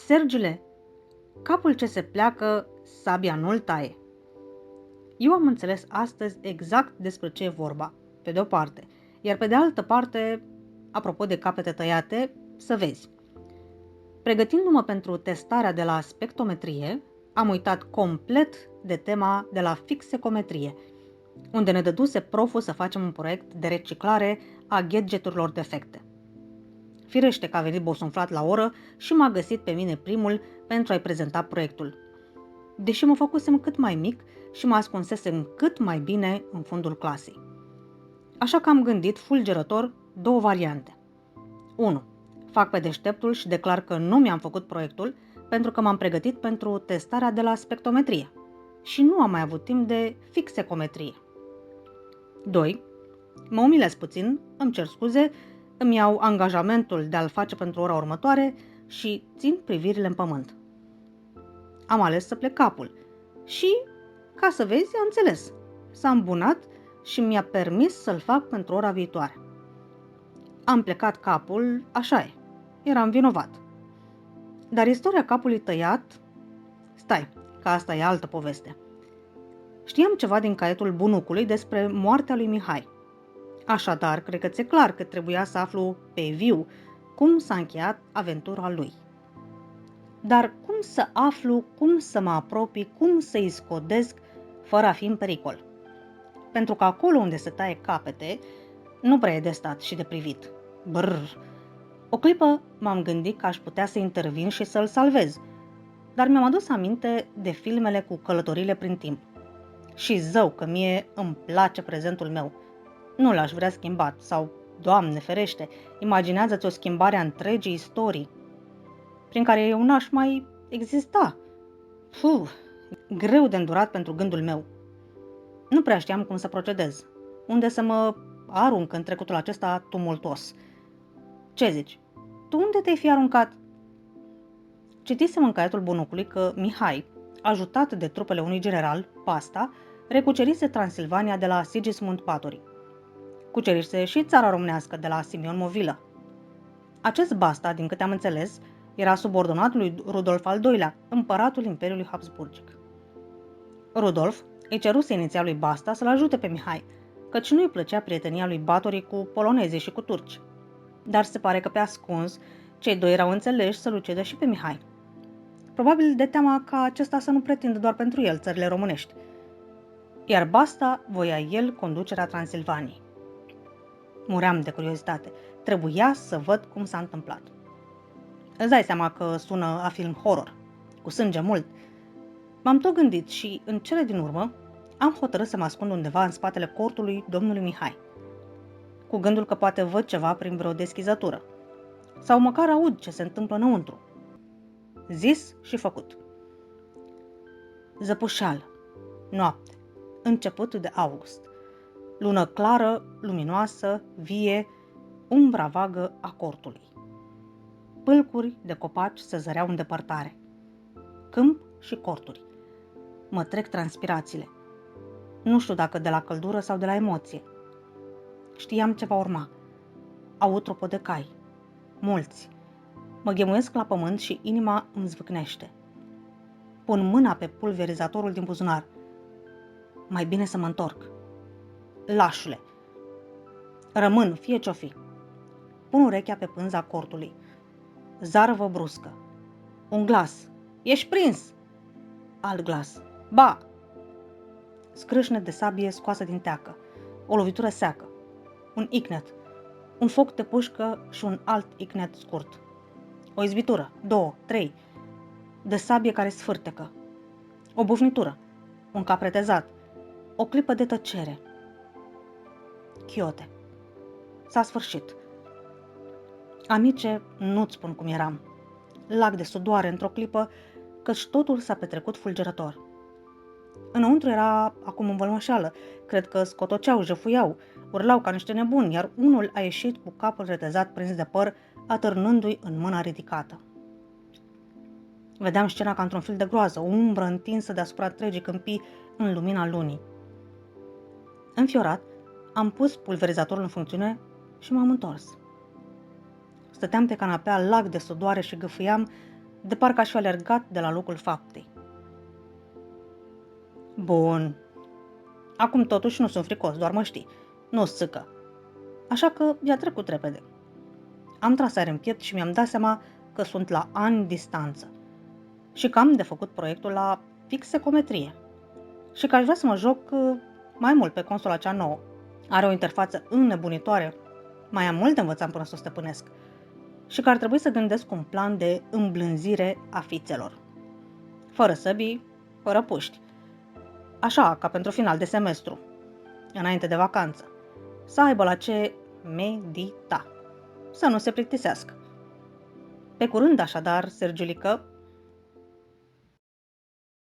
Sergiule, capul ce se pleacă, sabia nu-l taie. Eu am înțeles astăzi exact despre ce e vorba, pe de-o parte, iar pe de altă parte, apropo de capete tăiate, să vezi. Pregătindu-mă pentru testarea de la spectrometrie, am uitat complet de tema de la fixecometrie, unde ne dăduse proful să facem un proiect de reciclare a gadgeturilor defecte. Firește că a venit bosunflat la oră și m-a găsit pe mine primul pentru a-i prezenta proiectul. Deși mă făcusem cât mai mic și mă ascunsesem cât mai bine în fundul clasei. Așa că am gândit fulgerător două variante. 1. Fac pe deșteptul și declar că nu mi-am făcut proiectul pentru că m-am pregătit pentru testarea de la spectrometrie și nu am mai avut timp de fixecometrie. 2. Mă umilesc puțin, îmi cer scuze, îmi iau angajamentul de a-l face pentru ora următoare și țin privirile în pământ. Am ales să plec capul și, ca să vezi, am înțeles. S-a îmbunat și mi-a permis să-l fac pentru ora viitoare. Am plecat capul, așa e, eram vinovat. Dar istoria capului tăiat, stai, că asta e altă poveste. Știam ceva din caietul bunucului despre moartea lui Mihai. Așadar, cred că ți-e clar că trebuia să aflu pe viu cum s-a încheiat aventura lui. Dar cum să aflu, cum să mă apropii, cum să-i scodesc fără a fi în pericol? Pentru că acolo unde se taie capete, nu prea e de stat și de privit. Brrr! O clipă m-am gândit că aș putea să intervin și să-l salvez, dar mi-am adus aminte de filmele cu călătorile prin timp. Și zău că mie îmi place prezentul meu. Nu l-aș vrea schimbat sau, Doamne ferește, imaginează-ți o schimbare a întregii istorii, prin care eu n-aș mai exista. Greu de îndurat pentru gândul meu. Nu prea știam cum să procedez, unde să mă arunc în trecutul acesta tumultuos. Ce zici? Tu unde te-ai fi aruncat? Citisem în caietul bunucului că Mihai, ajutat de trupele unui general, Pasta, recucerise Transilvania de la Sigismund Batory. Cucerise și țara românească de la Simeon Movilă. Acest Basta, din câte am înțeles, era subordonat lui Rudolf al II-lea, împăratul Imperiului Habsburgic. Rudolf îi ceruse inițial lui Basta să-l ajute pe Mihai, căci nu îi plăcea prietenia lui Batory cu polonezii și cu turci. Dar se pare că pe ascuns, cei doi erau înțeleși să-l ucidă și pe Mihai. Probabil de teama ca acesta să nu pretindă doar pentru el țările românești. Iar Basta voia el conducerea Transilvaniei. Muream de curiozitate. Trebuia să văd cum s-a întâmplat. Îți dai seama că sună a film horror, cu sânge mult. M-am tot gândit și, în cele din urmă, am hotărât să mă ascund undeva în spatele cortului domnului Mihai, cu gândul că poate văd ceva prin vreo deschizătură, sau măcar aud ce se întâmplă înăuntru. Zis și făcut. Zăpușeală, noapte, început de august, lună clară, luminoasă, vie, umbra vagă a cortului. Pâlcuri de copaci se zăreau în depărtare. Câmp și corturi. Mă trec transpirațiile. Nu știu dacă de la căldură sau de la emoție. Știam ce va urma. Aud tropă de cai. Mulți. Mă ghemuiesc la pământ și inima îmi zvâcnește. Pun mâna pe pulverizatorul din buzunar. Mai bine să mă întorc. Lașule. Rămân, fie ce-o fi. Pun urechea pe pânza cortului. Zarvă bruscă. Un glas. Ești prins! Alt glas. Ba! Scrâșnet de sabie scoasă din teacă. O lovitură seacă. Un icnet. Un foc de pușcă și un alt icnet scurt. O izbitură. 2, 3. De sabie care sfârtecă. O bufnitură. Un cap retezat. O clipă de tăcere. Chiote. S-a sfârșit. Amice, nu-ți spun cum eram. Lac de sudoare într-o clipă, căci totul s-a petrecut fulgerător. Înăuntru era acum învălmășeală, cred că scotoceau, jefuiau, urlau ca niște nebuni, iar unul a ieșit cu capul retezat prins de păr, atârnându-i în mâna ridicată. Vedeam scena ca într-un film de groază, o umbră întinsă deasupra întregii câmpii în lumina lunii. Înfiorat, am pus pulverizatorul în funcțiune și m-am întors. Stăteam pe canapea, lac de sudoare și gâfâiam, de parcă aș fi alergat de la locul faptei. Bun. Acum totuși nu sunt fricos, doar mă știi. Nu țâcă. Așa că i-a trecut repede. Am tras aer în piept și mi-am dat seama că sunt la ani distanță și că am de făcut proiectul la fix secometrie și că aș vrea să mă joc mai mult pe consola cea nouă. Are o interfață înnebunitoare, mai am mult de învățat până să o stăpânesc și că ar trebui să gândesc un plan de îmblânzire a fițelor. Fără săbii, fără puști. Așa, ca pentru final de semestru, înainte de vacanță. Să aibă la ce medita. Să nu se plictisească. Pe curând, așadar, Sergiulică,